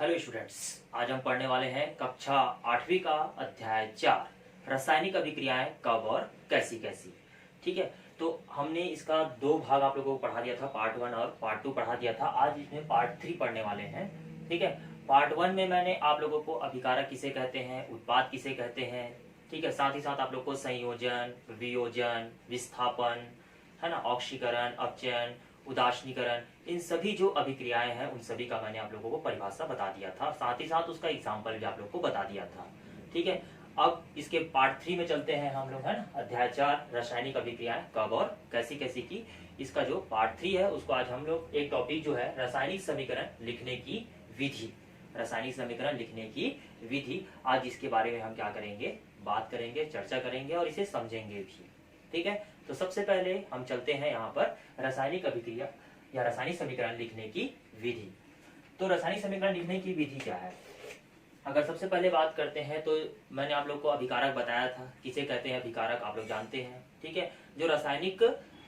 Hello students, आज हम पढ़ने वाले हैं कक्षा 8वीं का अध्याय 4 रासायनिक अभिक्रियाएं कब और कैसी कैसी। ठीक है, तो हमने इसका दो भाग आप लोगों को पढ़ा दिया था, पार्ट 1 और पार्ट 2 पढ़ा दिया था। आज इसमें पार्ट 3 पढ़ने वाले हैं। ठीक है, पार्ट 1 में मैंने आप लोगों को अभिकारक किसे कहते हैं, उत्पाद किसे कहते हैं, ठीक है, साथ ही साथ आप लोग को संयोजन, वियोजन, विस्थापन, है ना, ऑक्सीकरण, अपचयन, उदासीनीकरण, इन सभी जो अभिक्रियाएं हैं उन सभी का मैंने आप लोगों को परिभाषा बता दिया था, साथ ही साथ उसका एग्जाम्पल भी आप लोग को बता दिया था। ठीक है, अब इसके पार्ट 3 में चलते हैं हम लोग, है ना, अध्याय 4 रासायनिक अभिक्रियाएं कब और कैसी कैसी की। इसका जो पार्ट 3 है उसको आज हम लोग एक टॉपिक जो है रासायनिक समीकरण लिखने की विधि, रासायनिक समीकरण लिखने की विधि, आज इसके बारे में हम क्या करेंगे, बात करेंगे, चर्चा करेंगे और इसे समझेंगे भी। ठीक है, तो सबसे पहले हम चलते हैं यहाँ पर रासायनिक अभिक्रिया या रासायनिक समीकरण लिखने की विधि। तो रासायनिक समीकरण लिखने की विधि क्या है, अगर सबसे पहले बात करते हैं तो मैंने आप लोग को अभिकारक बताया था, किसे कहते हैं अभिकारक आप लोग जानते हैं। ठीक है, जो रासायनिक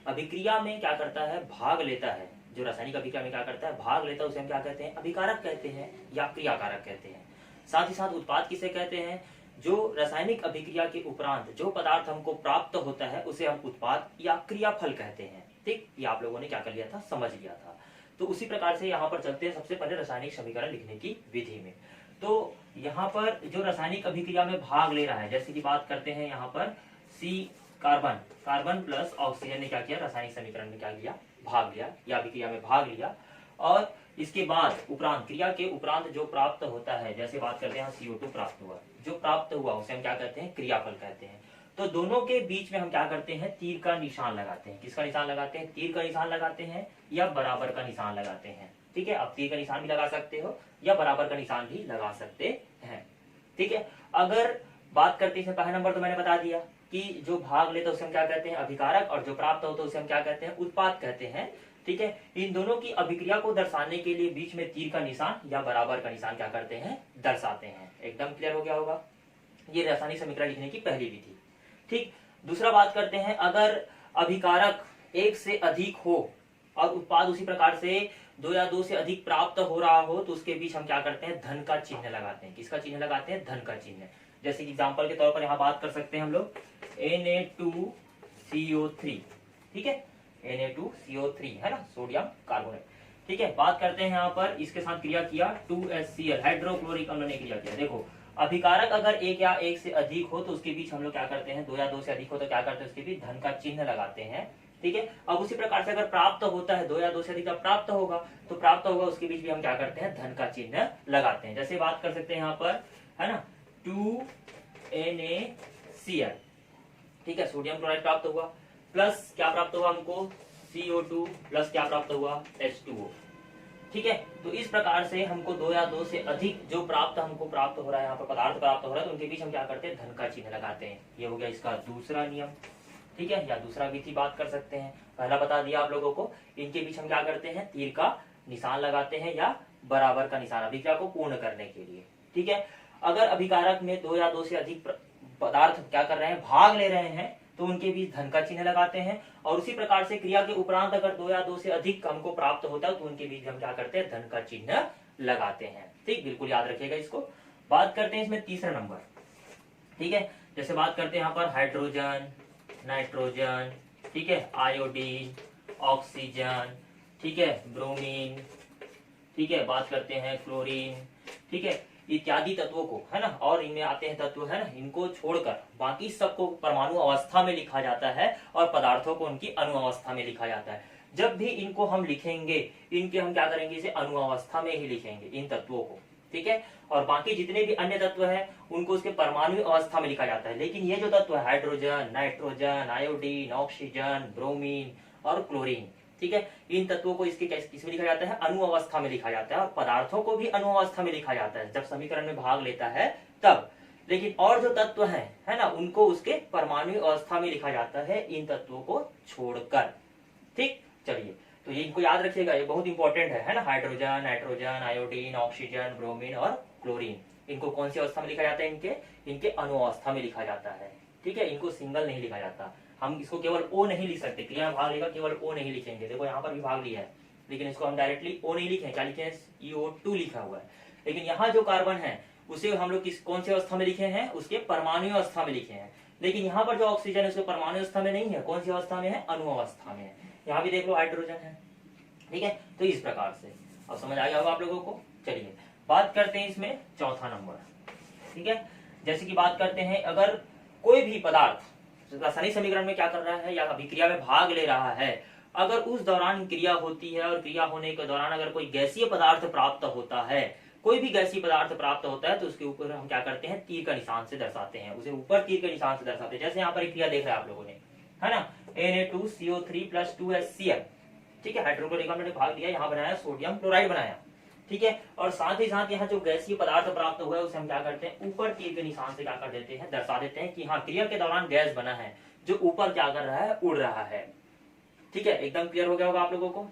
अभिक्रिया में क्या करता है, भाग लेता है, जो रासायनिक अभिक्रिया में क्या करता है, भाग लेता है, उसे हम क्या कहते हैं, अभिकारक कहते हैं या क्रियाकारक कहते हैं। साथ ही साथ उत्पाद किसे कहते हैं, जो रासायनिक अभिक्रिया के उपरांत जो पदार्थ हमको प्राप्त होता है उसे हम उत्पाद या क्रियाफल कहते हैं। ठीक, ये आप लोगों ने क्या कर लिया था, समझ लिया था। तो उसी प्रकार से यहाँ पर चलते हैं सबसे पहले रासायनिक समीकरण लिखने की विधि में। तो यहाँ पर जो रासायनिक अभिक्रिया में भाग ले रहा है, जैसे कि बात करते हैं यहाँ पर सी कार्बन, कार्बन प्लस ऑक्सीजन ने क्या किया, रासायनिक समीकरण में क्या लिया, भाग लिया या अभिक्रिया में भाग लिया। और इसके बाद उपरांत, क्रिया के उपरांत जो प्राप्त होता है, जैसे बात करते हैं CO2 प्राप्त हुआ, जो प्राप्त हुआ उसे हम क्या कहते हैं, क्रियाफल कहते हैं। तो दोनों के बीच में हम क्या करते हैं, तीर का निशान लगाते हैं। किसका निशान लगाते हैं, तीर का निशान लगाते हैं या बराबर का निशान लगाते हैं। ठीक है, आप तीर का निशान भी लगा सकते हो या बराबर का निशान भी लगा सकते हैं। ठीक है, अगर बात करते हैं पहला नंबर तो मैंने बता दिया कि जो भाग लेते हैं उसे हम क्या कहते हैं, अभिकारक, और जो प्राप्त होता है उसे हम क्या कहते हैं, उत्पाद कहते हैं। ठीक है, इन दोनों की अभिक्रिया को दर्शाने के लिए बीच में तीर का निशान या बराबर का निशान क्या करते हैं, दर्शाते हैं। एकदम क्लियर हो गया होगा, ये रासायनिक समीकरण लिखने की पहली विधि। ठीक, दूसरा बात करते हैं, अगर अभिकारक एक से अधिक हो और उत्पाद उसी प्रकार से 2 या 2 से अधिक प्राप्त हो रहा हो तो उसके बीच हम क्या करते हैं, धन का चिन्ह लगाते हैं। किसका चिन्ह लगाते हैं, धन का चिन्ह। जैसे एग्जाम्पल के तौर पर यहाँ बात कर सकते हैं हम लोग Na2CO3। ठीक है, Na2CO3 है ना, सोडियम कार्बोनेट। ठीक है, बात करते हैं यहाँ पर, इसके साथ क्रिया किया 2HCl, हाइड्रोक्लोरिक अम्ल ने क्रिया किया। देखो, अभिकारक अगर एक या एक से अधिक हो तो उसके बीच हम लोग क्या करते हैं, 2 या 2 से अधिक हो तो क्या करते हैं, उसके बीच धन का चिन्ह लगाते हैं। ठीक है, अब उसी प्रकार से अगर प्राप्त होता है, 2 या 2 से अधिक प्राप्त होगा तो प्राप्त होगा उसके बीच भी हम क्या करते हैं, धन का चिन्ह लगाते हैं। जैसे बात कर सकते हैं यहाँ पर, है ना, 2NaCl। ठीक है, सोडियम क्लोराइड प्राप्त हुआ, प्लस क्या प्राप्त हुआ हमको, CO2, प्लस क्या प्राप्त हुआ, H2O। ठीक है, तो इस प्रकार से हमको 2 या 2 से अधिक जो हमको प्राप्त हो रहा है, यहाँ पर पदार्थ प्राप्त हो रहा है, तो उनके बीच हम क्या करते हैं, धन का चिन्ह लगाते हैं। ये हो गया इसका दूसरा नियम। ठीक है, या दूसरा विधि बात कर सकते हैं, पहला बता दिया आप लोगों को, इनके बीच हम क्या करते हैं, तीर का निशान लगाते हैं या बराबर का निशान, अभिक्रिया को पूर्ण करने के लिए। ठीक है, अगर अभिकारक में 2 या 2 से अधिक पदार्थ क्या कर रहे हैं, भाग ले रहे हैं, तो उनके बीच धन का चिन्ह लगाते हैं। और उसी प्रकार से क्रिया के उपरांत अगर 2 या 2 से अधिक हमको प्राप्त होता है तो उनके बीच हम क्या करते हैं, धन का चिन्ह लगाते हैं। ठीक, बिल्कुल याद रखिएगा इसको। बात करते हैं इसमें तीसरा नंबर। ठीक है, जैसे बात करते हैं यहाँ पर हाइड्रोजन, नाइट्रोजन, ठीक है, आयोडीन, ऑक्सीजन, ठीक है, ब्रोमीन, ठीक है, बात करते हैं क्लोरीन, ठीक है, इत्यादि तत्वों को, है ना, और इनमें आते हैं तत्व, है ना, इनको छोड़कर बाकी सबको परमाणु अवस्था में लिखा जाता है और पदार्थों को उनकी अणु अवस्था में लिखा जाता है। जब भी इनको हम लिखेंगे, इनके हम क्या करेंगे, इसे अणु अवस्था में ही लिखेंगे इन तत्वों को। ठीक है, और बाकी जितने भी अन्य तत्व हैं उनको उसके परमाणु अवस्था में लिखा जाता है। लेकिन ये जो तत्व है, hydrogen, nitrogen, iodine, oxygen, bromine और क्लोरीन, ठीक है, इन तत्वों को इसके किसमें लिखा जाता है, अणु अवस्था में लिखा जाता है, और पदार्थों को भी अणु अवस्था में लिखा जाता है जब समीकरण में भाग लेता है तब। लेकिन और जो तत्व हैं, है ना, उनको उसके परमाणु अवस्था में लिखा जाता है इन तत्वों को छोड़कर। ठीक, चलिए, तो ये इनको याद रखिएगा, ये बहुत इंपॉर्टेंट है ना, hydrogen, nitrogen, iodine, oxygen, bromine और क्लोरीन, इनको कौन सी अवस्था में लिखा जाता है, इनके अणु अवस्था में लिखा जाता है। ठीक है, इनको सिंगल नहीं लिखा जाता, हम इसको केवल O नहीं लिख सकते, क्रिया में भाग लेगा केवल O नहीं लिखेंगे। देखो यहाँ पर भी भाग लिया है, लेकिन इसको हम डायरेक्टली O नहीं लिखें, क्या लिखे हैं, CO2 लिखा हुआ है। लेकिन यहाँ जो कार्बन है उसे हम लोग कौन सी अवस्था में लिखे हैं, उसके परमाणु अवस्था में लिखे हैं। लेकिन यहाँ पर जो ऑक्सीजन है उसके परमाणु अवस्था में नहीं है, कौन सी अवस्था में है, अणु अवस्था में है। यहाँ भी देख लो हाइड्रोजन है, ठीक है। तो इस प्रकार से अब समझ आ गया होगा आप लोगों को। चलिए बात करते हैं इसमें चौथा नंबर, ठीक है। जैसे कि बात करते हैं, अगर कोई भी पदार्थ रासायनिक समीकरण में क्या कर रहा है या अभिक्रिया में भाग ले रहा है, अगर उस दौरान क्रिया होती है और क्रिया होने के दौरान अगर कोई गैसीय पदार्थ प्राप्त होता है, कोई भी गैसीय पदार्थ प्राप्त होता है, तो उसके ऊपर हम क्या करते हैं, तीर का निशान से दर्शाते हैं, उसे ऊपर तीर के निशान से दर्शाते हैं। जैसे यहाँ पर एक क्रिया देख रहे हैं आप लोगों ने, है ना, Na2CO3 + 2HCl, ठीक है। हाइड्रोक्लोरिक ने भाग दिया, यहाँ बनाया सोडियम क्लोराइड बनाया, ठीक है। और साथ ही साथ यहाँ जो गैसीय पदार्थ प्राप्त हुआ है उसे हम क्या करते हैं, ऊपर तीर के निशान से क्या कर देते हैं, दर्शा देते हैं कि हाँ क्रिया के दौरान गैस बना है जो ऊपर क्या कर रहा है, उड़ रहा है, ठीक है। एकदम क्लियर हो गया होगा आप लोगों को,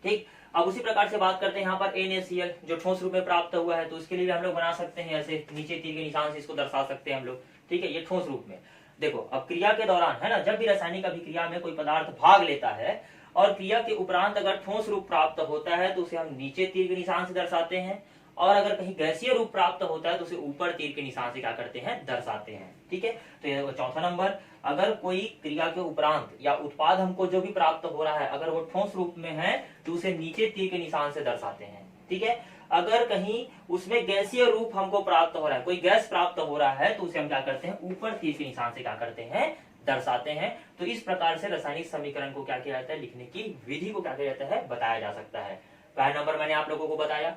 ठीक। अब उसी प्रकार से बात करते हैं यहाँ पर NaCl जो ठोस रूप में प्राप्त हुआ है, तो उसके लिए भी हम लोग बना सकते हैं ऐसे, नीचे तीर के निशान से इसको दर्शा सकते हैं हम लोग, ठीक है। ये ठोस रूप में देखो, अब क्रिया के दौरान है ना, जब भी रासायनिक अभिक्रिया में कोई पदार्थ भाग लेता है और क्रिया के उपरांत अगर ठोस रूप प्राप्त होता है तो उसे हम नीचे तीर के निशान से दर्शाते हैं, और अगर कहीं गैसीय रूप प्राप्त होता है तो उसे ऊपर तीर के निशान से क्या करते हैं, दर्शाते हैं, ठीक है। तो ये चौथा नंबर, अगर कोई क्रिया के उपरांत या उत्पाद हमको जो भी प्राप्त हो रहा है अगर वो ठोस रूप में है तो उसे नीचे तीर के निशान से दर्शाते हैं, ठीक है। अगर कहीं उसमें गैसीय रूप हमको प्राप्त हो रहा है, कोई गैस प्राप्त हो रहा है, तो उसे हम क्या करते हैं, ऊपर तीर के निशान से क्या करते हैं, दर्शाते हैं। तो इस प्रकार से रासायनिक समीकरण को क्या किया जाता है, लिखने की विधि को क्या किया जाता है, बताया जा सकता है। पहला नंबर मैंने आप लोगों को बताया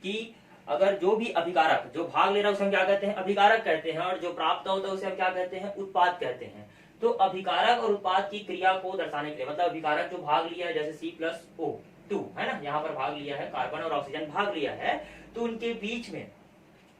कि अगर जो भी अभिकारक जो भाग ले रहा है उसे हम क्या कहते हैं, अभिकारक कहते हैं, और जो प्राप्त होता है उसे हम क्या कहते हैं, उत्पाद कहते हैं। तो अभिकारक और उत्पाद की क्रिया को दर्शाने के लिए, मतलब अभिकारक जो भाग लिया है, जैसे C+O2 है ना, यहाँ पर भाग लिया है, कार्बन और ऑक्सीजन भाग लिया है, तो उनके बीच में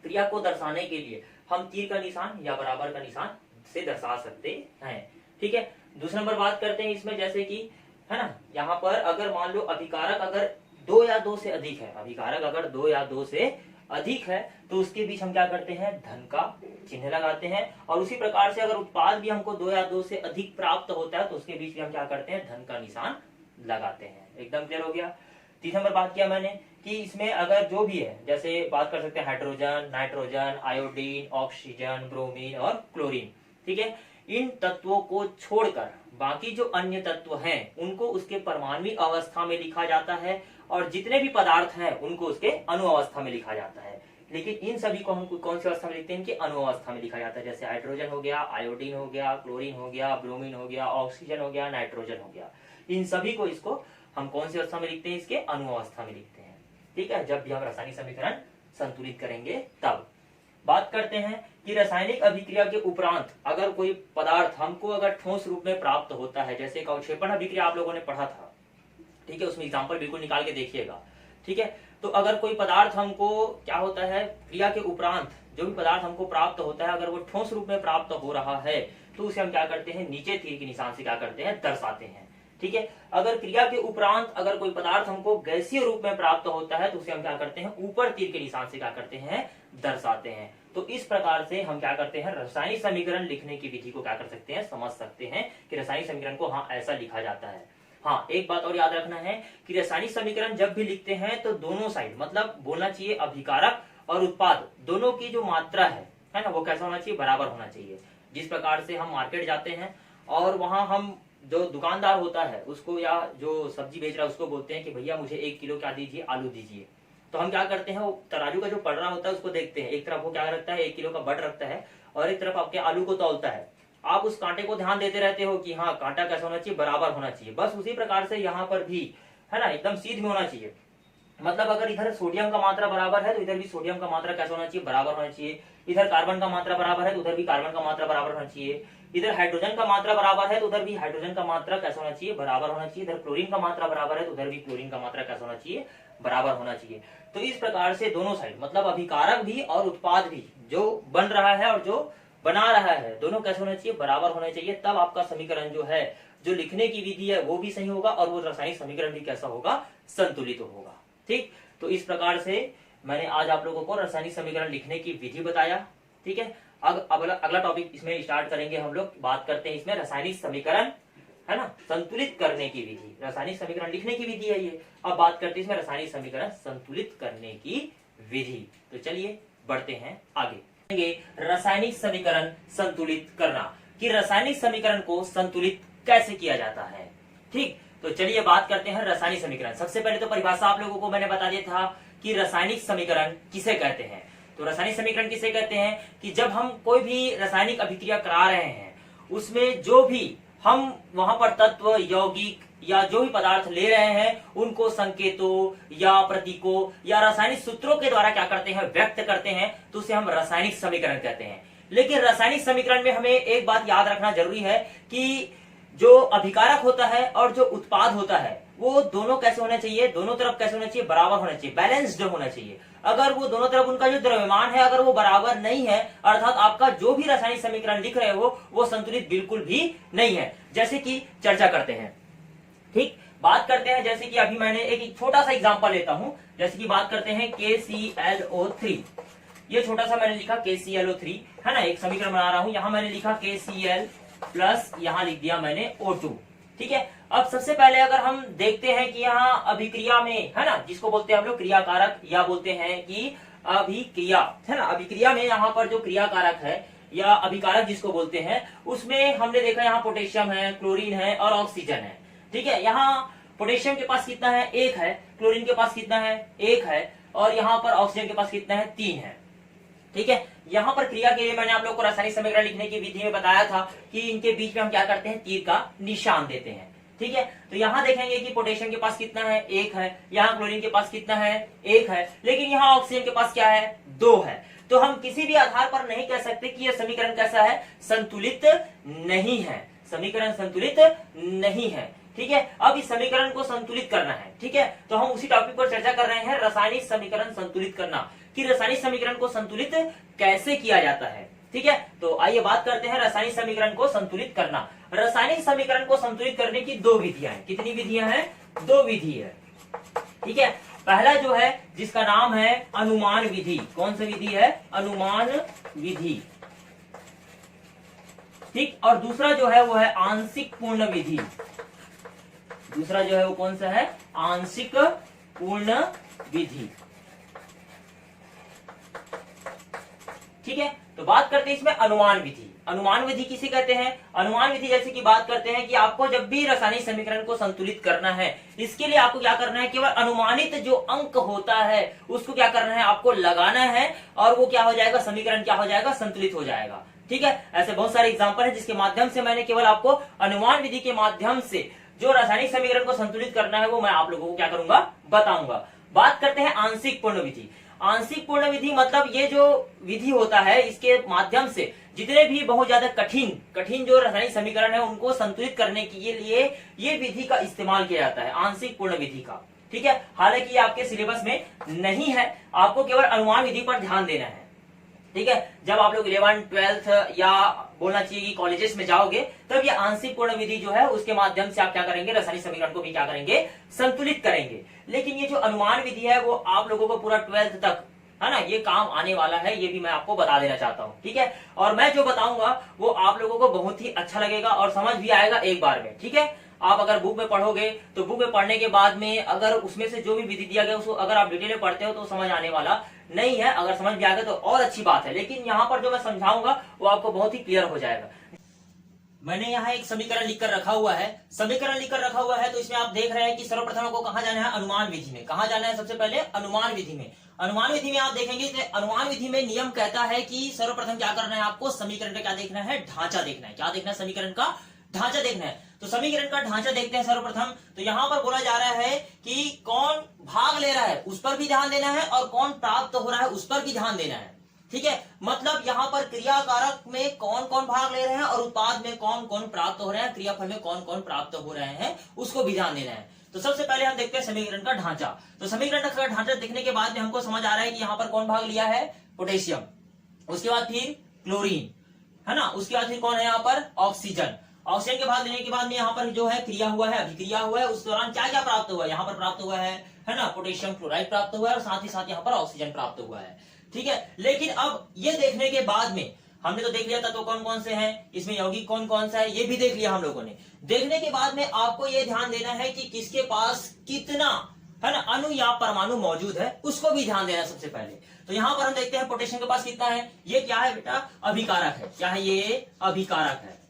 क्रिया को दर्शाने के लिए हम तीर का निशान या बराबर का निशान से दर्शा सकते हैं, ठीक है। दूसरा नंबर बात करते हैं इसमें, जैसे कि है ना, यहाँ पर अगर मान लो अभिकारक अगर 2 या 2 से अधिक है, अभिकारक अगर 2 या 2 से अधिक है, तो उसके बीच हम क्या करते हैं, धन का चिन्ह लगाते हैं। और उसी प्रकार से अगर उत्पाद भी हमको 2 या 2 से अधिक प्राप्त होता है तो उसके बीच भी हम क्या करते हैं, धन का निशान लगाते हैं। एकदम क्लियर हो गया। तीसरा नंबर बात किया मैंने कि इसमें अगर जो भी है, जैसे बात कर सकते हैं hydrogen, nitrogen, iodine, oxygen, bromine और क्लोरीन, ठीक है। इन तत्वों को छोड़कर बाकी जो अन्य तत्व हैं उनको उसके परमाणु अवस्था में लिखा जाता है, और जितने भी पदार्थ हैं उनको उसके अणु अवस्था में लिखा जाता है। लेकिन इन सभी को हम कौन सी अवस्था में लिखते हैं, इनके अणु अवस्था में लिखा जाता है। जैसे हाइड्रोजन हो गया, आयोडीन हो गया, क्लोरीन हो गया, ब्रोमीन हो गया, ऑक्सीजन हो गया, नाइट्रोजन हो गया, इन सभी को इसको हम कौन सी अवस्था में लिखते हैं, इसके अणु अवस्था में लिखते हैं, ठीक है। जब भी हम रासायनिक समीकरण संतुलित करेंगे तब बात करते हैं कि रासायनिक अभिक्रिया के उपरांत अगर कोई पदार्थ हमको अगर ठोस रूप में प्राप्त होता है, जैसे एक अवक्षेपण अभिक्रिया आप लोगों ने पढ़ा था, ठीक है, उसमें एग्जांपल बिल्कुल निकाल के देखिएगा, ठीक है। तो अगर कोई पदार्थ हमको क्या होता है, क्रिया के उपरांत जो भी पदार्थ हमको प्राप्त होता है अगर वो ठोस रूप में प्राप्त हो रहा है तो उसे हम क्या करते हैं, नीचे तीर के निशान से क्या करते हैं, दर्शाते हैं, ठीक है। अगर क्रिया के उपरांत अगर कोई पदार्थ हमको गैसीय रूप में प्राप्त होता है तो उसे हम क्या करते हैं, ऊपर तीर के निशान से क्या करते हैं, दर्शाते हैं। तो इस प्रकार से हम क्या करते हैं, रासायनिक समीकरण लिखने की विधि को क्या कर सकते हैं, समझ सकते हैं कि रासायनिक समीकरण को हाँ ऐसा लिखा जाता है। हाँ, एक बात और याद रखना है कि रासायनिक समीकरण जब भी लिखते हैं तो दोनों साइड, मतलब बोलना चाहिए अभिकारक और उत्पाद दोनों की जो मात्रा है ना, वो कैसा होना चाहिए, बराबर होना चाहिए। जिस प्रकार से हम मार्केट जाते हैं और वहां हम जो दुकानदार होता है उसको या जो सब्जी बेच रहा है उसको बोलते हैं कि भैया मुझे 1 किलो क्या दीजिए, आलू दीजिए। तो हम क्या करते हैं, वो तराजू का जो पलड़ा होता है उसको देखते हैं, एक तरफ वो क्या रखता है, 1 किलो का बट रखता है, और एक तरफ आपके आलू को तौलता है। आप उस कांटे को ध्यान देते रहते हो कि हाँ कांटा कैसा होना चाहिए, बराबर होना चाहिए। बस उसी प्रकार से यहाँ पर भी है ना, एकदम सीध में होना चाहिए। मतलब अगर इधर सोडियम का मात्रा बराबर है तो इधर भी सोडियम का मात्रा कैसा होना चाहिए, बराबर होना चाहिए। इधर कार्बन का मात्रा बराबर है तो उधर भी कार्बन का मात्रा बराबर होना चाहिए। इधर हाइड्रोजन का मात्रा बराबर है तो उधर भी हाइड्रोजन का मात्रा कैसा होना चाहिए, बराबर होना चाहिए। इधर क्लोरीन का मात्रा बराबर है तो उधर भी क्लोरीन का मात्रा कैसा होना चाहिए, बराबर होना चाहिए। तो इस प्रकार से दोनों साइड, मतलब अभिकारक भी और उत्पाद भी जो बन रहा है और जो बना रहा है, दोनों कैसे होना चाहिए, बराबर होने चाहिए। तब आपका समीकरण जो है, जो लिखने की विधि है वो भी सही होगा और वो रासायनिक समीकरण भी कैसा होगा, संतुलित होगा। ठीक, तो इस प्रकार से मैंने आज आप लोगों को रासायनिक समीकरण लिखने की विधि बताया। ठीक है, अब अगला टॉपिक इसमें स्टार्ट करेंगे हम लोग। बात करते हैं इसमें रासायनिक समीकरण, है ना, संतुलित करने की विधि। रासायनिक समीकरण लिखने की विधि है ये। अब बात करते हैं इसमें रासायनिक समीकरण संतुलित करने की विधि। तो चलिए बढ़ते हैं आगे। रासायनिक समीकरण संतुलित करना, कि रासायनिक समीकरण को संतुलित कैसे किया जाता है। ठीक, तो चलिए बात करते हैं रासायनिक समीकरण। सबसे पहले तो परिभाषा आप लोगों को मैंने बता दिया था कि रासायनिक समीकरण किसे कहते हैं। तो रासायनिक समीकरण किसे कहते हैं कि जब हम कोई भी रासायनिक अभिक्रिया करा रहे हैं, उसमें जो भी हम वहां पर तत्व, यौगिक या जो भी पदार्थ ले रहे हैं, उनको संकेतों या प्रतीकों या रासायनिक सूत्रों के द्वारा क्या करते हैं, व्यक्त करते हैं, तो उसे हम रासायनिक समीकरण कहते हैं। लेकिन रासायनिक समीकरण में हमें एक बात याद रखना जरूरी है कि जो अभिकारक होता है और जो उत्पाद होता है, वो दोनों कैसे होने चाहिए, दोनों तरफ कैसे होना चाहिए, बराबर होना चाहिए, बैलेंस्ड होना चाहिए। अगर वो दोनों तरफ उनका जो द्रव्यमान है अगर वो बराबर नहीं है, अर्थात आपका जो भी रासायनिक समीकरण लिख रहे हो वो संतुलित बिल्कुल भी नहीं है। जैसे कि चर्चा करते हैं, ठीक, बात करते हैं, जैसे कि अभी मैंने एक छोटा सा एग्जांपल लेता हूं। जैसे कि बात करते हैं KClO3, ये छोटा सा मैंने लिखा KClO3 है ना, एक समीकरण बना रहा हूं। यहां मैंने लिखा KCl प्लस यहां लिख दिया मैंने O2। ठीक है, अब सबसे पहले अगर हम देखते हैं कि यहाँ अभिक्रिया में है ना, जिसको बोलते हैं हम लोग क्रियाकारक या बोलते हैं कि अभिक्रिया, है ना, अभिक्रिया में यहाँ पर जो क्रियाकारक है या अभिकारक जिसको बोलते हैं, उसमें हमने देखा यहाँ पोटेशियम है, क्लोरीन है और ऑक्सीजन है। ठीक है, यहाँ पोटेशियम के पास कितना है, 1 है, क्लोरीन के पास कितना है, 1 है, और यहाँ पर ऑक्सीजन के पास कितना है, 3 है। ठीक है, यहाँ पर क्रिया के लिए मैंने आप लोग को रासायनिक समीकरण लिखने की विधि में बताया था कि इनके बीच में हम क्या करते हैं, तीर का निशान देते हैं। ठीक है, तो यहाँ देखेंगे कि पोटेशियम के पास कितना है, 1 है, यहाँ क्लोरीन के पास कितना है, 1 है, लेकिन यहाँ ऑक्सीजन के पास क्या है, 2 है। तो हम किसी भी आधार पर नहीं कह सकते कि यह समीकरण कैसा है, संतुलित नहीं है, समीकरण संतुलित नहीं है। ठीक है, अब इस समीकरण को संतुलित करना है। ठीक है, तो हम उसी टॉपिक पर चर्चा कर रहे हैं, रासायनिक समीकरण संतुलित करना, कि रासायनिक समीकरण को संतुलित कैसे किया जाता है। ठीक है, तो आइए बात करते हैं रासायनिक समीकरण को संतुलित करना। रासायनिक समीकरण को संतुलित करने की 2 विधियां हैं। कितनी विधियां हैं, 2 विधि है। ठीक है, पहला जो है जिसका नाम है अनुमान विधि। कौन सी विधि है, अनुमान विधि। ठीक, और दूसरा जो है वो है आंशिक पूर्ण विधि। दूसरा जो है वो कौन सा है, आंशिक पूर्ण विधि। ठीक है, तो बात करते हैं इसमें अनुमान विधि। अनुमान विधि किसे कहते हैं, अनुमान विधि जैसे कि बात करते हैं कि आपको जब भी रासायनिक समीकरण को संतुलित करना है, इसके लिए आपको क्या करना है, केवल अनुमानित जो अंक होता है उसको क्या करना है, आपको लगाना है, और वो क्या हो जाएगा, समीकरण क्या हो जाएगा, संतुलित हो जाएगा। ठीक है, ऐसे बहुत सारे एग्जाम्पल है जिसके माध्यम से मैंने केवल आपको अनुमान विधि के माध्यम से जो रासायनिक समीकरण को संतुलित करना है वो मैं आप लोगों को क्या करूंगा, बताऊंगा। बात करते हैं आंशिक पूर्ण विधि। आंशिक पूर्ण विधि मतलब ये जो विधि होता है, इसके माध्यम से जितने भी बहुत ज्यादा कठिन जो रासायनिक समीकरण है उनको संतुलित करने के लिए ये विधि का इस्तेमाल किया जाता है, आंशिक पूर्ण विधि का। ठीक है, हालांकि आपके सिलेबस में नहीं है, आपको केवल अनुमान विधि पर ध्यान देना है। ठीक है, जब आप लोग 11th 12th या बोलना चाहिए कि कॉलेजेस में जाओगे, तब ये आंशिक पूर्ण विधि जो है उसके माध्यम से आप क्या करेंगे, रासायनिक समीकरण को भी क्या करेंगे, संतुलित करेंगे। लेकिन ये जो अनुमान विधि है वो आप लोगों को पूरा 12th तक है ना, ये काम आने वाला है, ये भी मैं आपको बता देना चाहता हूँ। ठीक है, और मैं जो बताऊंगा वो आप लोगों को बहुत ही अच्छा लगेगा और समझ भी आएगा एक बार में। ठीक है, आप अगर बुक में पढ़ोगे तो बुक में पढ़ने के बाद में अगर उसमें से जो भी विधि दिया गया उसको अगर आप डिटेल में पढ़ते हो तो समझ आने वाला नहीं है। अगर समझ भी आ गया तो और अच्छी बात है, लेकिन यहाँ पर जो मैं समझाऊंगा वो आपको बहुत ही क्लियर हो जाएगा। मैंने यहाँ एक समीकरण लिखकर रखा हुआ है, समीकरण लिखकर रखा हुआ है, तो इसमें आप देख रहे हैं कि सर्वप्रथम आपको कहाँ जाना है, अनुमान विधि में। कहाँ जाना है, सबसे पहले अनुमान विधि में। अनुमान विधि में आप देखेंगे कि अनुमान विधि में नियम कहता है कि सर्वप्रथम क्या करना है, आपको समीकरण का क्या देखना है, ढांचा देखना है। क्या देखना है, समीकरण का ढांचा देखना है। तो समीकरण का ढांचा देखते हैं सर्वप्रथम। तो यहाँ पर बोला जा रहा है कि कौन भाग ले रहा है उस पर भी ध्यान देना है और कौन प्राप्त हो रहा है उस पर भी ध्यान देना है। ठीक है, मतलब यहाँ पर क्रियाकारक में कौन कौन भाग ले रहे हैं और उत्पाद में कौन कौन प्राप्त हो रहे हैं, क्रियाफल में कौन कौन प्राप्त हो रहे हैं, उसको भी ध्यान देना है। तो सबसे पहले हम देखते हैं समीकरण का ढांचा। तो समीकरण का ढांचा देखने के बाद में हमको समझ आ रहा है कि यहाँ पर कौन भाग लिया है, पोटेशियम, उसके बाद फिर क्लोरीन, है ना, उसके बाद फिर कौन है यहाँ पर, ऑक्सीजन। ऑक्सीजन के भाग लेने के बाद में यहाँ पर जो है क्रिया हुआ है, अभिक्रिया हुआ है, उस दौरान क्या क्या प्राप्त हुआ है, यहाँ पर प्राप्त हुआ है ना, पोटेशियम क्लोराइड प्राप्त हुआ है और साथ ही साथ यहाँ पर ऑक्सीजन प्राप्त हुआ है। ठीक है, लेकिन अब ये देखने के बाद में हमने तो देख लिया था तो कौन कौन से हैं, इसमें यौगिक कौन कौन सा है ये भी देख लिया हम लोगों ने। देखने के बाद में आपको ये ध्यान देना है कि किसके पास कितना है ना, अणु या परमाणु मौजूद है, उसको भी ध्यान देना सबसे पहले। तो यहां पर हम देखते हैं पोटेशियम के पास कितना है, ये क्या है बेटा, अभिकारक है। क्या है ये, अभिकारक है।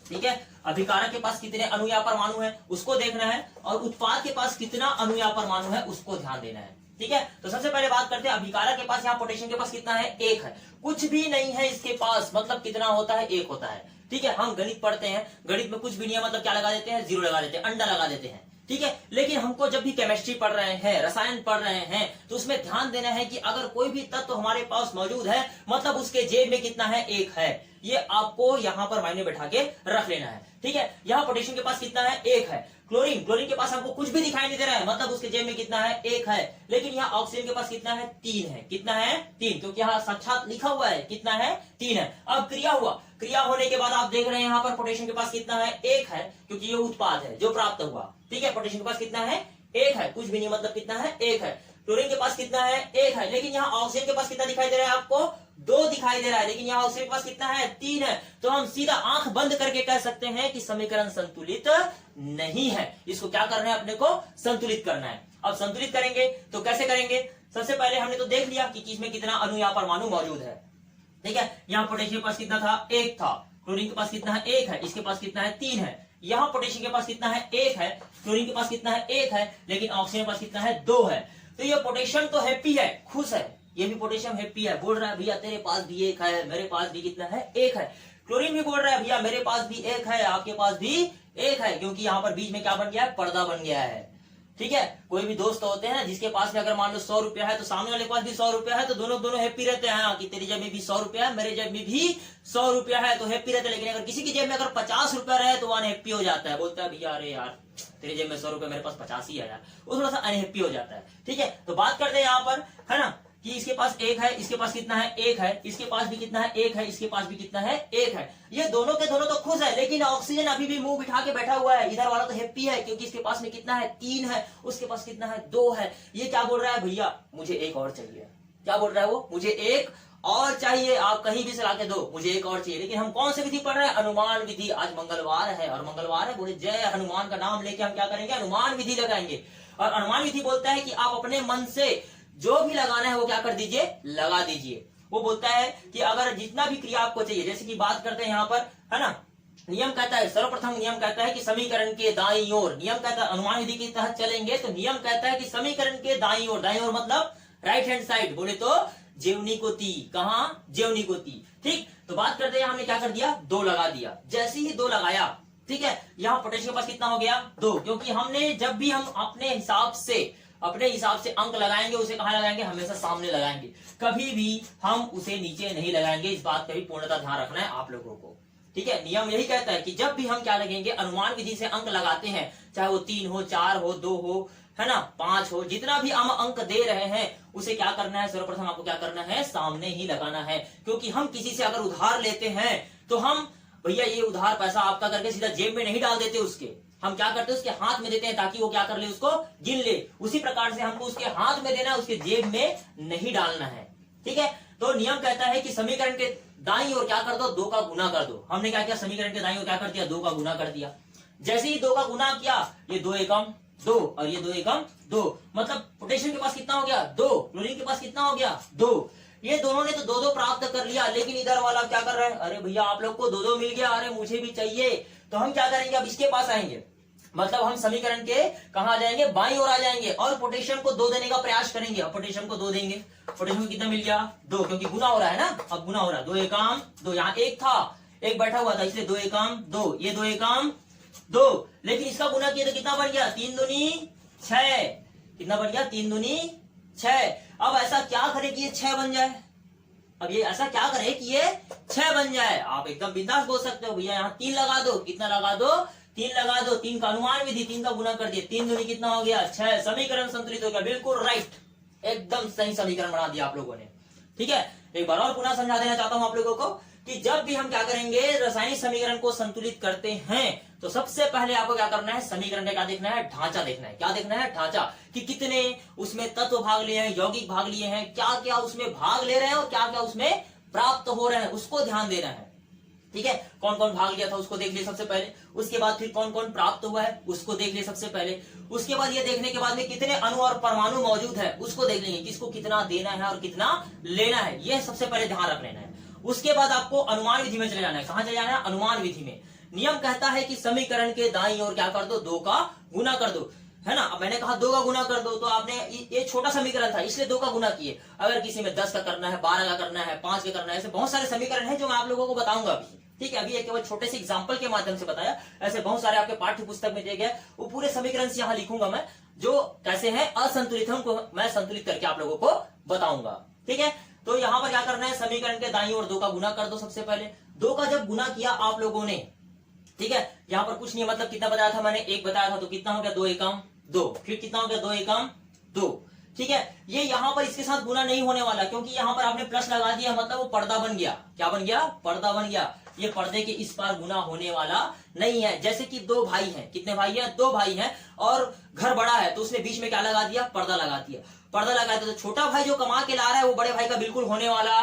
ठीक है, अभिकारक के पास कितने अणु या परमाणु है उसको देखना है, और उत्पाद के पास कितना अणु या परमाणु है उसको ध्यान देना है। ठीक है, तो सबसे पहले बात करते हैं अभिकारक के पास, यहाँ पोटेशियम के पास कितना है, 1 है। कुछ भी नहीं है इसके पास, मतलब कितना होता है, 1 होता है। ठीक है, हम गणित पढ़ते हैं, गणित में कुछ भी नहीं है मतलब क्या लगा देते हैं, 0 लगा देते हैं, अंडा लगा देते हैं। ठीक है, लेकिन हमको जब भी केमिस्ट्री पढ़ रहे हैं, रसायन पढ़ रहे हैं, तो उसमें ध्यान देना है कि अगर कोई भी तत्व हमारे पास मौजूद है, मतलब उसके जेब में कितना है, 1 है। ये आपको यहाँ पर मायने बैठा के रख लेना है। ठीक है, यहाँ पोटेशियम के पास कितना है, 1 है। क्लोरीन, क्लोरीन के पास हमको कुछ भी दिखाई नहीं दे रहा है, मतलब उसके जेब में कितना है, 1 है। लेकिन यहाँ ऑक्सीजन के पास कितना है, 3 है। कितना है, 3, क्योंकि यहाँ साक्षात लिखा हुआ है कितना है, 3 है। अब क्रिया हुआ, क्रिया होने के बाद आप देख रहे हैं यहाँ पर पोटेशियम के पास कितना है, 1 है, क्योंकि ये उत्पाद है जो प्राप्त हुआ। ठीक है, पोटेशियम के पास कितना है, 1 है, कुछ भी नहीं मतलब कितना है, 1 है। क्लोरीन के पास कितना है, 1 है। लेकिन यहाँ ऑक्सीजन के पास कितना दिखाई दे रहा है आपको, 2 दिखाई दे रहा है। लेकिन यहाँ ऑक्सीजन के पास कितना है, 3 है। तो हम सीधा आंख बंद करके कह सकते हैं कि समीकरण संतुलित नहीं है। इसको क्या करना है, अपने को संतुलित करना है। अब संतुलित करेंगे तो कैसे करेंगे, सबसे पहले हमने तो देख लिया कि इसमें कितना अणु या परमाणु मौजूद है। ठीक है, यहाँ पोटेशियम के पास कितना था, 1 था। क्लोरीन के पास कितना है, 1 है। इसके पास कितना है, 3 है। यहाँ पोटेशियम के पास कितना है, 1 है। क्लोरीन के पास कितना है, 1 है। लेकिन ऑक्सीजन के पास कितना है, 2 है। तो ये पोटेशियम तो हैप्पी है, खुश है, ये भी पोटेशियम हैप्पी है, बोल रहा है भैया तेरे पास भी 1 है, मेरे पास भी कितना है, 1 है। क्लोरीन भी बोल रहा है भैया मेरे पास भी 1 है, आपके पास भी 1 है, क्योंकि यहाँ पर बीच में क्या बन गया है, पर्दा बन गया है। ठीक है, कोई भी दोस्त होते हैं ना जिसके पास में अगर मान लो 100 रुपया है, तो सामने वाले के पास भी 100 रुपया है, तो दोनों हैप्पी रहते हैं कि तेरी जेब में भी 100 रुपया है, मेरे जेब में भी 100 रुपया है, तो हैप्पी रहते हैं। लेकिन अगर किसी की जेब में अगर 50 रुपया रहे तो वो अनहैप्पी हो जाता है, बोलता है भैया अरे यार तेरी जेब में 100 रुपया, मेरे पास 50 ही है यार, वो थोड़ा सा अनहैप्पी हो जाता है। ठीक है, तो बात करते हैं यहाँ पर, है ना, कि इसके पास 1 है, इसके पास कितना है, 1 है। इसके पास भी कितना है, 1 है। इसके पास भी कितना है, 1 है। ये दोनों के दोनों तो खुश है, लेकिन ऑक्सीजन अभी भी मुंह बिठा के बैठा हुआ है। इधर वाला तो हैप्पी है क्योंकि इसके पास में कितना है, 3 है। उसके पास कितना है, 2 है। ये क्या बोल रहा है, भैया मुझे 1 और चाहिए। क्या बोल रहा है वो, मुझे 1 और चाहिए, आप कहीं भी से लाके दो, मुझे 1 और चाहिए। लेकिन हम कौन सी विधि पढ़ रहे हैं, अनुमान विधि। आज मंगलवार है और मंगलवार है, बोले जय हनुमान का नाम लेके हम क्या करेंगे, अनुमान विधि लगाएंगे। और अनुमान विधि बोलता है कि आप अपने मन से जो भी लगाना है वो क्या कर दीजिए, लगा दीजिए। वो बोलता है कि अगर जितना भी क्रिया आपको चाहिए, जैसे कि बात करते हैं यहाँ पर, है ना, नियम कहता है, सर्वप्रथम नियम कहता है कि समीकरण के दाईं ओर, नियम कहता है अनुमान विधि के तहत चलेंगे तो नियम कहता है कि समीकरण के दाईं ओर, दाईं ओर मतलब राइट हैंड साइड, बोले तो जेवनी को ती, कहा, जेवनी को ती। ठीक, तो बात करते हैं, हमने क्या कर दिया, 2 लगा दिया। जैसे ही 2 लगाया, ठीक है, यहाँ पोटेशियम के पास कितना हो गया, 2, क्योंकि हमने जब भी हम अपने हिसाब से अंक लगाएंगे, उसे कहां लगाएंगे, हमेशा सामने लगाएंगे, कभी भी हम उसे नीचे नहीं लगाएंगे। इस बात का भी पूर्णतः ध्यान रखना है आप लोगों को। ठीक है, नियम यही कहता है कि जब भी हम क्या लगेंगे, अनुमान विधि से अंक लगाते हैं, चाहे वो 3 हो, 4 हो, 2 हो, है ना, 5 हो, जितना भी हम अंक दे रहे हैं उसे क्या करना है, सर्वप्रथम आपको क्या करना है, सामने ही लगाना है। क्योंकि हम किसी से अगर उधार लेते हैं तो हम भैया ये उधार पैसा आपका करके सीधा जेब में नहीं डाल देते, उसके हम क्या करते हैं, उसके हाथ में देते हैं ताकि वो क्या कर ले, उसको गिन ले। उसी प्रकार से हमको उसके हाथ में देना है, उसके जेब में नहीं डालना है। ठीक है, तो नियम कहता है कि समीकरण के दाईं ओर क्या कर दो, 2 का गुना कर दो। हमने क्या किया, समीकरण के दाईं ओर क्या कर दिया, 2 का गुना कर दिया। जैसे ही 2 का गुना किया, ये 2 एकम 2 और ये 2 एकम 2, मतलब पोटेशियम के पास कितना हो गया, 2। क्लोरीन के पास कितना हो गया, 2। ये दोनों ने तो 2-2 प्राप्त कर लिया। लेकिन इधर वाला क्या कर रहा है, अरे भैया आप लोग को 2-2 मिल गया, अरे मुझे भी चाहिए। तो हम क्या करेंगे, अब इसके पास आएंगे, मतलब हम समीकरण के कहां जाएंगे, बाईं ओर आ जाएंगे और पोटेशियम को 2 देने का प्रयास करेंगे। अब पोटेशियम को 2 देंगे, पोटेशियम कितना मिल गया, 2, क्योंकि गुना हो रहा है ना, अब गुना हो रहा है। 2 एकम 2, यहाँ 1 था, 1 बैठा हुआ था, इसलिए 2 एकम 2, ये 2 एकम 2। लेकिन इसका गुना किया तो कितना बन गया, 3 दूनी 6। कितना बन गया, 3 दूनी 6। अब ऐसा क्या करे कि ये 6 बन जाए, अब ये ऐसा क्या करे कि ये 6 बन जाए। आप एकदम बिंदास बोल सकते हो, भैया यहाँ 3 लगा दो। कितना लगा दो, 3 लगा दो। 3 का अनुमान विधि, 3 का गुना कर दिया, 3 दूनी कितना हो गया, 6। समीकरण संतुलित हो गया, बिल्कुल राइट, एकदम सही समीकरण बना दिया आप लोगों ने। ठीक है, एक बार और पुनः समझा देना चाहता हूं आप लोगों को कि जब भी हम क्या करेंगे, रासायनिक समीकरण को संतुलित करते हैं तो सबसे पहले आपको क्या करना है, समीकरण का क्या देखना है, ढांचा देखना है। क्या देखना है, ढांचा, कि कितने उसमें तत्व भाग लिए हैं, यौगिक भाग लिए हैं, क्या क्या उसमें भाग ले रहे हैं और क्या क्या उसमें प्राप्त हो रहे हैं, उसको ध्यान देना है। ठीक है, कौन कौन भाग लिया था उसको देख लिए सबसे पहले, उसके बाद फिर कौन कौन प्राप्त हुआ है उसको देख लिए सबसे पहले, उसके बाद ये देखने के बाद में कितने अणु और परमाणु मौजूद है उसको देख लेंगे, किसको कितना देना है और कितना लेना है, ये सबसे पहले ध्यान रख लेना है। उसके बाद आपको अनुमान विधि में चले जाना है। कहां चले जाना है? अनुमान विधि में। नियम कहता है कि समीकरण के दाईं ओर क्या कर दो, 2 का गुना कर दो, है ना। अब मैंने कहा 2 का गुना कर दो, तो आपने ये छोटा समीकरण था इसलिए 2 का गुना किए। अगर किसी में 10 का करना है, 12 का करना है, 5 का करना है, ऐसे बहुत सारे समीकरण है जो मैं आप लोगों को बताऊंगा अभी, ठीक है। अभी एक केवल छोटे से एग्जांपल के माध्यम से बताया, ऐसे बहुत सारे आपके पाठ्य पुस्तक में दिए गए, वो पूरे समीकरण से यहाँ लिखूंगा मैं, जो कैसे हैं असंतुलित है उनको मैं संतुलित करके आप लोगों को बताऊंगा, ठीक है। तो यहाँ पर क्या करना है, समीकरण के दाईं ओर 2 का गुना कर दो सबसे पहले। 2 का जब गुना किया आप लोगों ने, ठीक है, यहाँ पर कुछ नहीं, मतलब कितना बताया था मैंने, 1 बताया था, तो कितना हो गया, 2 एकम 2, फिर कितना हो गया, 2 एकम 2, ठीक है। ये यहाँ पर इसके साथ गुना नहीं होने वाला, क्योंकि यहाँ पर आपने प्लस लगा दिया, मतलब वो पर्दा बन गया। क्या बन गया? पर्दा बन गया। ये पर्दे के इस पार गुना होने वाला नहीं है। जैसे कि 2 भाई हैं, कितने भाई हैं? 2 भाई हैं, और घर बड़ा है तो उसने बीच में क्या लगा दिया? पर्दा लगा दिया। पर्दा लगा दिया तो छोटा भाई जो कमा के ला रहा है वो बड़े भाई का बिल्कुल होने वाला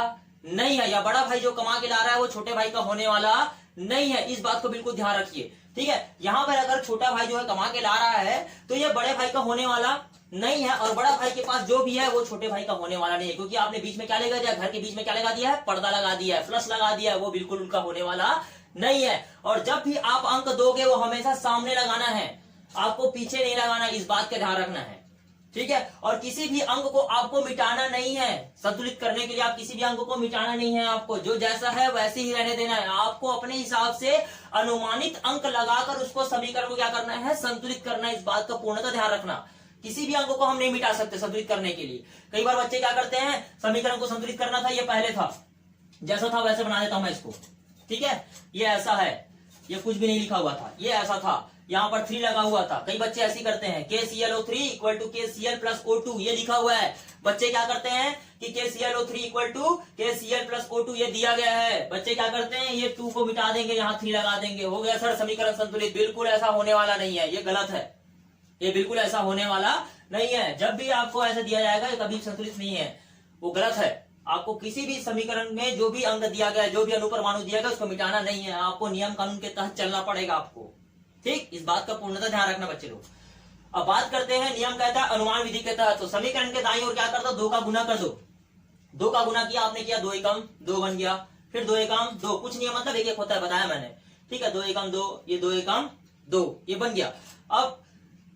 नहीं है, या बड़ा भाई जो कमा के ला रहा है वो छोटे भाई का होने वाला नहीं है। इस बात को बिल्कुल ध्यान रखिए, ठीक है। यहाँ पर अगर छोटा भाई जो है कमा के ला रहा है तो ये बड़े भाई का होने वाला नहीं है, और बड़ा भाई के पास जो भी है वो छोटे भाई का होने वाला नहीं है, क्योंकि आपने बीच में क्या लगा दिया? घर के बीच में क्या लगा दिया है? पर्दा लगा दिया है, प्लस लगा दिया है, वो बिल्कुल उनका होने वाला नहीं है। और जब भी आप अंक दोगे वो हमेशा सामने लगाना है, आपको पीछे नहीं लगाना, इस बात का ध्यान रखना है, ठीक है। और किसी भी अंक को आपको मिटाना नहीं है, संतुलित करने के लिए आप किसी भी अंक को मिटाना नहीं है, आपको जो जैसा है वैसे ही रहने देना है। आपको अपने हिसाब से अनुमानित अंक लगाकर उसको समीकरण को क्या करना है? संतुलित करना है। इस बात का पूर्णतः ध्यान रखना, किसी भी अंक को हम नहीं मिटा सकते संतुलित करने के लिए। कई बार बच्चे क्या करते हैं, समीकरण को संतुलित करना था, ये पहले था, जैसा था वैसे बना देता हूं मैं इसको, ठीक है। ये ऐसा है, ये कुछ भी नहीं लिखा हुआ था, ये ऐसा था, यहाँ पर 3 लगा हुआ था। कई बच्चे ऐसे करते हैं, KClO3 equal to KCl plus O2, ये लिखा हुआ है। बच्चे क्या करते हैं कि KClO3 equal to KCl plus O2 ये दिया गया है, बच्चे क्या करते हैं, ये 2 को मिटा देंगे, यहाँ 3 लगा देंगे, हो गया सर समीकरण संतुलित। बिल्कुल ऐसा होने वाला नहीं है, ये गलत है, ये बिल्कुल ऐसा होने वाला नहीं है। जब भी आपको ऐसा दिया जाएगा ये कभी संतुलित नहीं है, वो गलत है। आपको किसी भी समीकरण में जो भी अंक दिया गया, जो भी अनुपरमाणु दिया गया, उसको मिटाना नहीं है, आपको नियम कानून के तहत चलना पड़ेगा आपको, ठीक। इस बात का पूर्णतः ध्यान रखना बच्चे लोग। अब बात करते हैं, नियम कहता है अनुमान विधि के तहत, तो समीकरण के दाईं ओर क्या कर दो? 2 का गुना कर दो। 2 का गुना किया आपने, किया 2 एकम 2 बन गया, फिर 2 एकम 2, कुछ नहीं है, मतलब एक एक होता है, बताया मैंने, ठीक है। 2 एकम 2, ये 2 एकम 2, ये बन गया। अब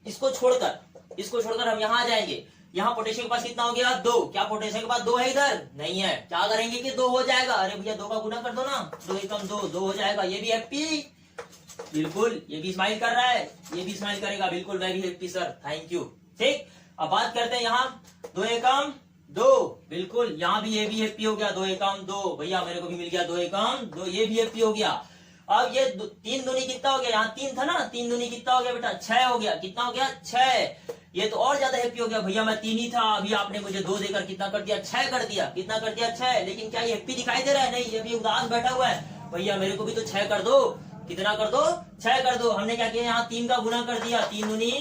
इसको छोड़कर हम यहाँ आ जाएंगे। यहाँ पोटेशियम के पास कितना हो गया? 2। क्या पोटेशियम के पास 2 है? इधर नहीं है। क्या करेंगे कि 2 हो जाएगा, अरे भैया 2 का गुना कर दो ना, 2 एकम 2, 2 हो जाएगा। ये भी हैप्पी, बिल्कुल, ये भी स्माइल कर रहा है, ये भी स्माइल करेगा, बिल्कुल very happy sir, thank you, ठीक। अब बात करते हैं यहाँ 2 एकम 2, बिल्कुल, यहाँ भी ये भी हैप्पी हो गया, 2 एकम 2, भैया मेरे को भी मिल गया 2 एकम 2, ये भी हैप्पी हो गया। अब ये 3 दूनी कितना हो गया? यहाँ 3 था ना, 3 दूनी कितना हो गया बेटा? 6 हो गया। कितना हो गया? 6। ये तो और ज्यादा हैप्पी हो गया, भैया मैं 3 ही था, अभी आपने मुझे 2 देकर कितना कर दिया? 6 कर दिया। कितना कर दिया? 6। लेकिन क्या ये हैप्पी दिखाई दे रहा है? नहीं, ये भी उदास बैठा हुआ है, भैया मेरे को भी तो 6 कर दो। कितना कर दो? 6 कर दो। हमने क्या किया? यहाँ 3 का गुना कर दिया, 3 दूनी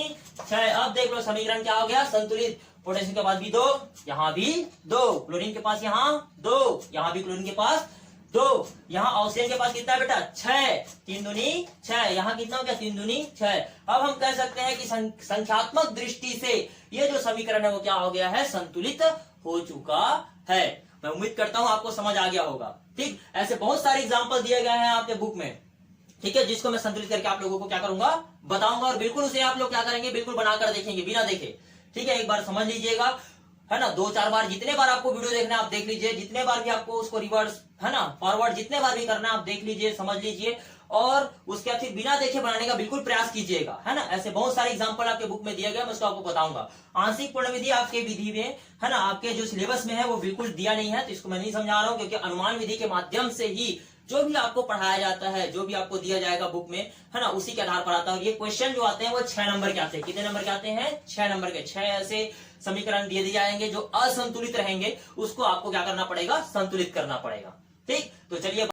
6। अब देख लो समीकरण क्या हो गया? संतुलित। पोटेशियम के पास भी 2, यहाँ भी 2, क्लोरीन के पास यहाँ 2, यहाँ भी क्लोरीन के पास 2, यहाँ ऑक्सीजन के पास कितना है बेटा? 6। 3 दूनी 6, यहाँ कितना हो गया? 3 दूनी 6। अब हम कह सकते हैं कि संख्यात्मक दृष्टि से ये जो समीकरण है वो क्या हो गया है? संतुलित हो चुका है। मैं उम्मीद करता हूं आपको समझ आ गया होगा, ठीक। ऐसे बहुत सारे एग्जाम्पल दिए गए हैं आपके बुक में, ठीक है, जिसको मैं संतुलित करके आप लोगों को क्या करूंगा? बताऊंगा, और बिल्कुल उसे आप लोग क्या करेंगे? बिल्कुल बनाकर देखेंगे, बिना देखे, ठीक है। एक बार समझ लीजिएगा, है ना, 2-4 बार, जितने बार आपको वीडियो देखना है आप देख लीजिए, जितने बार भी आपको उसको रिवर्स, है ना, फॉरवर्ड, जितने बार भी करना है आप देख लीजिए, समझ लीजिए, और उसके बाद फिर बिना देखे बनाने का बिल्कुल प्रयास कीजिएगा, है ना। ऐसे बहुत सारे एग्जांपल आपके बुक में दिए गए, मैं उसको आपको बताऊंगा। आंशिक पूर्ण विधि आपके विधि में, है ना, आपके जो सिलेबस में है वो बिल्कुल दिया नहीं है, तो इसको मैं नहीं समझा रहा हूँ, क्योंकि अनुमान विधि के माध्यम से ही जो भी आपको पढ़ाया जाता है, जो भी आपको दिया जाएगा बुक में, है ना, उसी के आधार पर आता है। और ये क्वेश्चन जो आते हैं वो 6 नंबर के आते हैं। कितने नंबर के आते हैं? 6 नंबर के। 6 ऐसे समीकरण दिए जाएंगे जो असंतुलित रहेंगे, उसको आपको क्या करना पड़ेगा? संतुलित करना पड़ेगा, ठीक। तो चलिए